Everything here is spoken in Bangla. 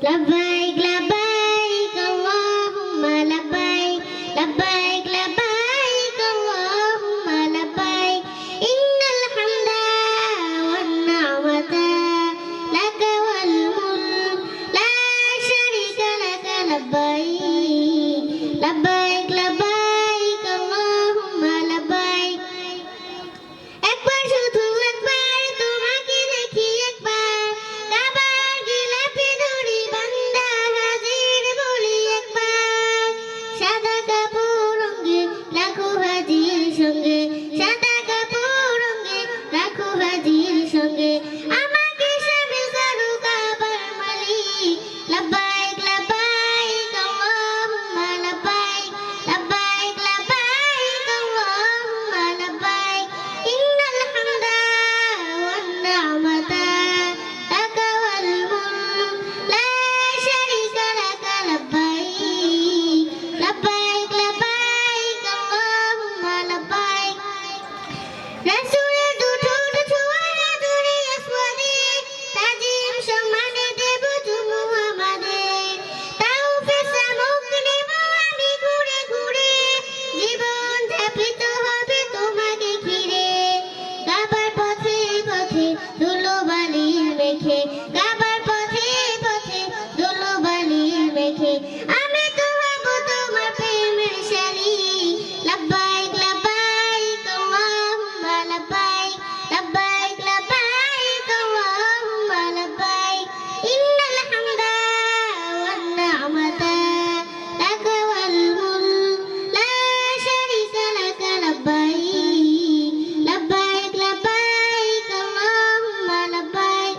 لبيك لبيك اللهم لبيك لبيك لبيك اللهم لبيك إن الحمد والنعمة لك والملك لا شريك لك لبيك لبيك لبيك اللهم لبيك একবার শুধু একবার তোমাকে দেখি একবার কাবার গিলাপি ধরি বান্দা হাজির বলি একবার সাদা কাপড় রঙে লাখো হাজির সঙ্গে সাদা কাপড় রঙে লাখো হাজির সঙ্গে আমাকে শামিল করো কাবার মালিক লব্বাইক লব্বাইক আল্লাহুম্মা লব্বাইক লব্বাইক লব্বাইক আল্লাহুম্মা লব্বাইক ইন্নাল হামদা ওয়ান নি'মাতা লাকা ওয়াল মুলক লা শারীকা লাকা লব্বাইক লব্বাইক লব্বাইক আল্লাহুম্মা লব্বাইক রাসূলের দুঠোঁট ছোঁয়া দূরে আসওয়াদে তাজিম সম্মানে দেব চুমু আমাদের তাওফিক সামুক নেব আমি ঘুরে ঘুরে জীবন যাপিত হবে তোমাকে ঘিরে কাবার পথে পথে ধুলোবালি মেখে কাবার পথে পথে ধুলোবালি মেখে আমি তো হব তোমার প্রেমের শালিক লব্বাইক লব্বাইক আল্লাহুম্মা লব্বাইক লব্বাইক লব্বাইক আল্লাহুম্মা লব্বাইক ইন্নাল হামদা ওয়ান নি'মাতা লাকা ওয়াল মুলক লা শারীকা লাকা লব্বাইক লব্বাইক লব্বাইক আল্লাহুম্মা লব্বাইক